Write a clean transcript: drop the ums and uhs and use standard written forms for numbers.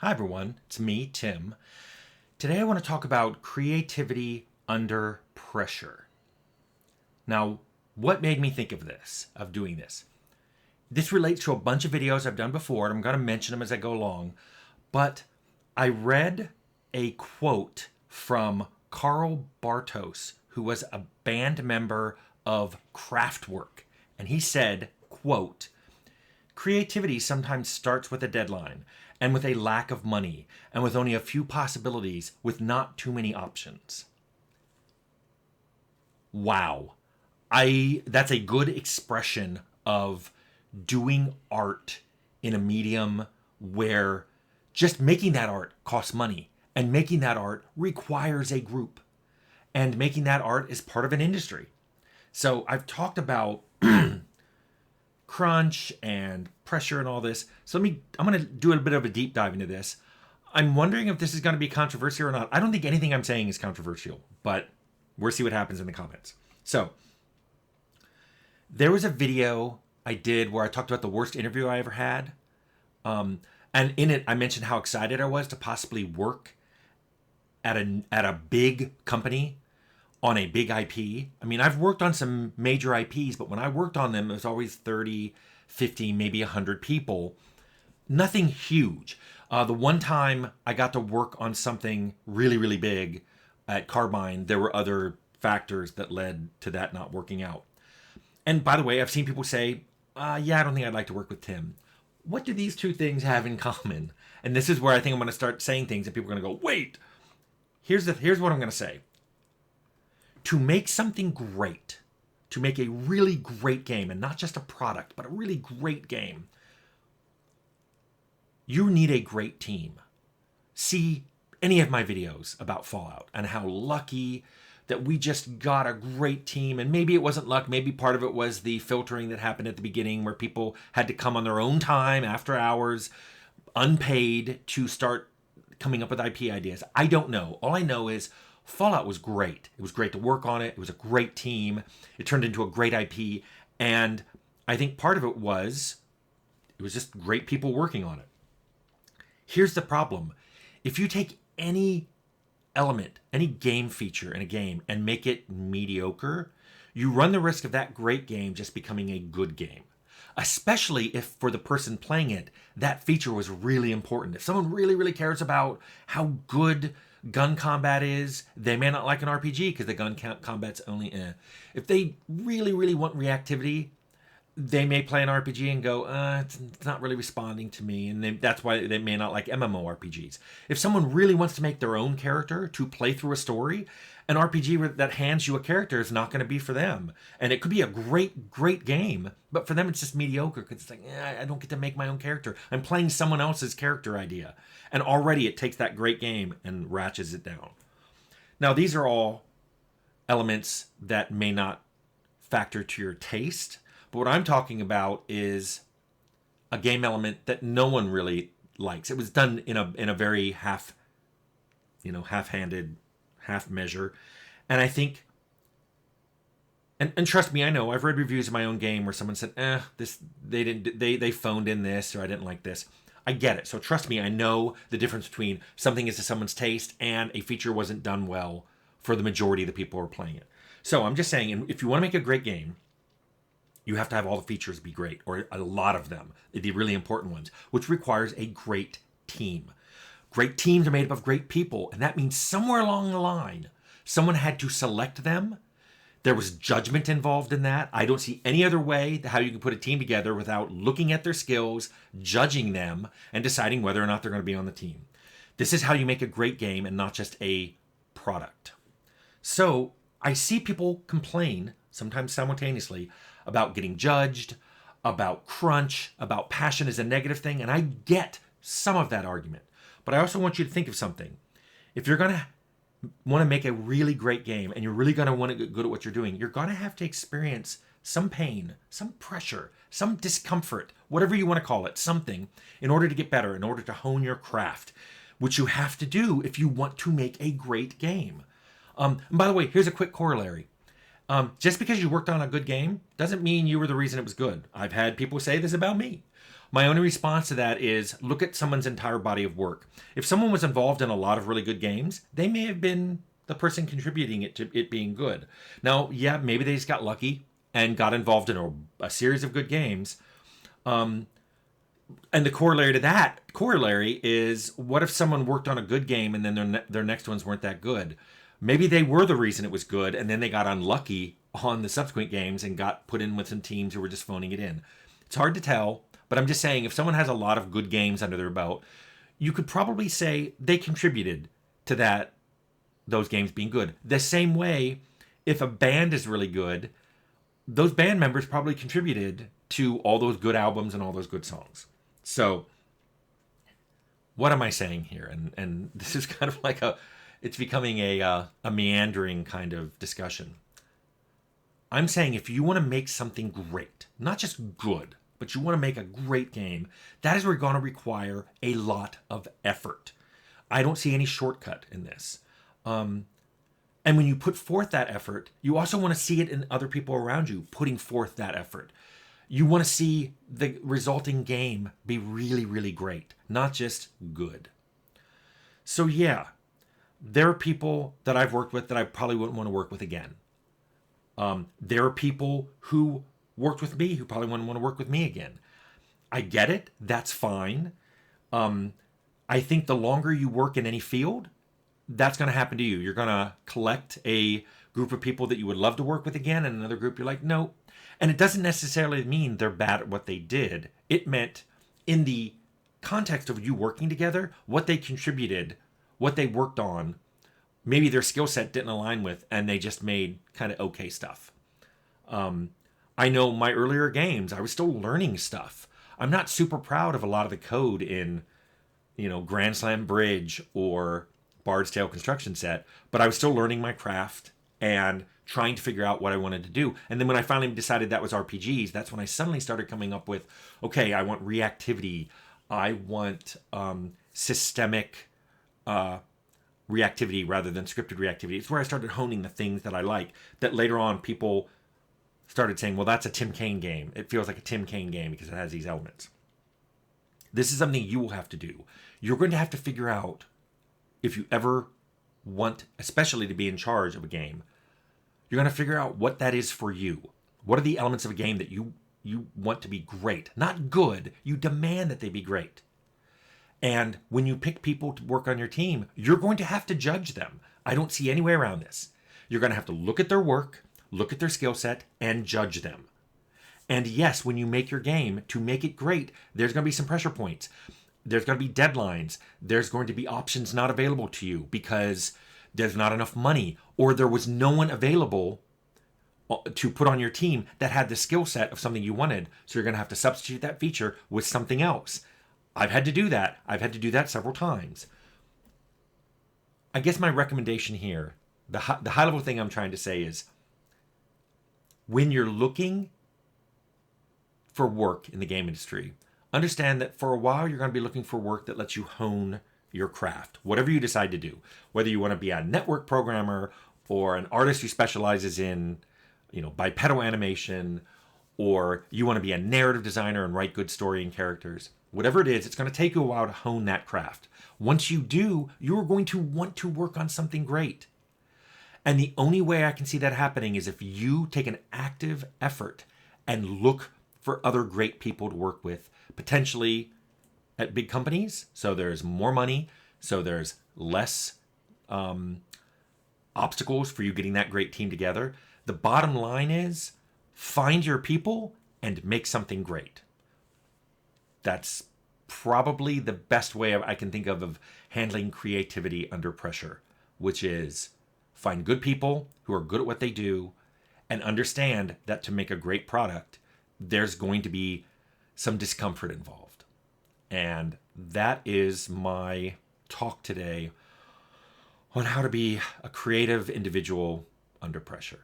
Hi everyone, it's me, Tim. Today I want to talk about creativity under pressure. Now, what made me think of this, of doing this? This relates to a bunch of videos I've done before, and I'm going to mention them as I go along. But I read a quote from Carl Bartos, who was a band member of Kraftwerk. And he said, quote, creativity sometimes starts with a deadline and with a lack of money and with only a few possibilities with not too many options. Wow. That's a good expression of doing art in a medium where just making that art costs money and making that art requires a group and making that art is part of an industry. So I've talked about crunch and pressure and all this. So I'm going to do a bit of a deep dive into this. I'm wondering if this is going to be controversial or not. I don't think anything I'm saying is controversial, but we'll see what happens in the comments. So there was a video I did where I talked about the worst interview I ever had. And in it, I mentioned how excited I was to possibly work at a big company on a big IP. I mean, I've worked on some major IPs, but when I worked on them, it was always 30, 50, maybe 100 people. Nothing huge. The one time I got to work on something really, really big at Carbine, there were other factors that led to that not working out. And by the way, I've seen people say, yeah, I don't think I'd like to work with Tim. What do these two things have in common? And this is where I think I'm going to start saying things and people are going to go, wait, here's what I'm going to say. To make something great, to make a really great game, and not just a product, but a really great game, you need a great team. See any of my videos about Fallout and how lucky that we just got a great team. And maybe it wasn't luck. Maybe part of it was the filtering that happened at the beginning where people had to come on their own time after hours, unpaid, to start coming up with IP ideas. I don't know. All I know is Fallout was great. It was great to work on it. It was a great team. It turned into a great IP. And I think part of it was just great people working on it. Here's the problem. If you take any element, any game feature in a game and make it mediocre, you run the risk of that great game just becoming a good game. Especially if for the person playing it, that feature was really important. If someone really, really cares about how good gun combat is, they may not like an RPG because the gun combat's only If they really, really want reactivity, they may play an RPG and go, it's not really responding to me. And that's why they may not like MMORPGs. If someone really wants to make their own character to play through a story, an RPG that hands you a character is not going to be for them. And it could be a great, great game, but for them it's just mediocre because it's like, I don't get to make my own character. I'm playing someone else's character idea. And already it takes that great game and ratchets it down. Now, these are all elements that may not factor to your taste. But what I'm talking about is a game element that no one really likes. It was done in a very half-handed, half measure. And I think, and trust me, I know I've read reviews of my own game where someone said, they phoned in this, or I didn't like this. I get it. So trust me, I know the difference between something is to someone's taste and a feature wasn't done well for the majority of the people who are playing it. So I'm just saying, if you want to make a great game, you have to have all the features be great, or a lot of them, the really important ones, which requires a great team. Great teams are made up of great people, and that means somewhere along the line, someone had to select them. There was judgment involved in that. I don't see any other way how you can put a team together without looking at their skills, judging them, and deciding whether or not they're going to be on the team. This is how you make a great game and not just a product. So I see people complain, sometimes simultaneously, about getting judged, about crunch, about passion is a negative thing, and I get some of that argument. But I also want you to think of something. If you're going to want to make a really great game and you're really going to want to get good at what you're doing, you're going to have to experience some pain, some pressure, some discomfort, whatever you want to call it, something, in order to get better, in order to hone your craft, which you have to do if you want to make a great game. And by the way, here's a quick corollary. Just because you worked on a good game doesn't mean you were the reason it was good. I've had people say this about me. My only response to that is look at someone's entire body of work. If someone was involved in a lot of really good games, they may have been the person contributing it to it being good. Now, yeah, maybe they just got lucky and got involved in a series of good games. And the corollary to that corollary is, what if someone worked on a good game and then their next ones weren't that good? Maybe they were the reason it was good, and then they got unlucky on the subsequent games and got put in with some teams who were just phoning it in. It's hard to tell, but I'm just saying, if someone has a lot of good games under their belt, you could probably say they contributed to those games being good. The same way, if a band is really good, those band members probably contributed to all those good albums and all those good songs. So, what am I saying here? And this is kind of like it's becoming a meandering kind of discussion. I'm saying if you want to make something great, not just good, but you want to make a great game, that is going to require a lot of effort. I don't see any shortcut in this. And when you put forth that effort, you also want to see it in other people around you putting forth that effort. You want to see the resulting game be really, really great, not just good. So yeah, there are people that I've worked with that I probably wouldn't want to work with again. There are people who worked with me who probably wouldn't want to work with me again. I get it. That's fine. I think the longer you work in any field, that's going to happen to you. You're going to collect a group of people that you would love to work with again, and another group you're like, no. And it doesn't necessarily mean they're bad at what they did. It meant, in the context of you working together, what they contributed, what they worked on, maybe their skill set didn't align with, and they just made kind of okay stuff. I know my earlier games, I was still learning stuff. I'm not super proud of a lot of the code in, Grand Slam Bridge or Bard's Tale Construction Set, but I was still learning my craft and trying to figure out what I wanted to do. And then when I finally decided that was RPGs, that's when I suddenly started coming up with, okay, I want reactivity. I want systemic reactivity rather than scripted reactivity. It's where I started honing the things that I like, that later on people started saying, well, that's a Tim Kaine game. It feels like a Tim Kaine game because it has these elements. This is something you will have to do. You're going to have to figure out, if you ever want, especially to be in charge of a game, you're going to figure out what that is for you. What are the elements of a game that you want to be great? Not good. You demand that they be great. And when you pick people to work on your team, you're going to have to judge them. I don't see any way around this. You're going to have to look at their work, look at their skill set, and judge them. And yes, when you make your game, to make it great, there's going to be some pressure points. There's going to be deadlines. There's going to be options not available to you because there's not enough money, or there was no one available to put on your team that had the skill set of something you wanted. So you're going to have to substitute that feature with something else. I've had to do that. I've had to do that several times. I guess my recommendation here, the high level thing I'm trying to say is, when you're looking for work in the game industry, understand that for a while you're going to be looking for work that lets you hone your craft, whatever you decide to do. Whether you want to be a network programmer or an artist who specializes in, bipedal animation, or you want to be a narrative designer and write good story and characters. Whatever it is, it's going to take you a while to hone that craft. Once you do, you're going to want to work on something great. And the only way I can see that happening is if you take an active effort and look for other great people to work with, potentially at big companies, so there's more money, so there's less obstacles for you getting that great team together. The bottom line is, find your people and make something great. That's probably the best way I can think of handling creativity under pressure, which is find good people who are good at what they do and understand that to make a great product, there's going to be some discomfort involved. And that is my talk today on how to be a creative individual under pressure.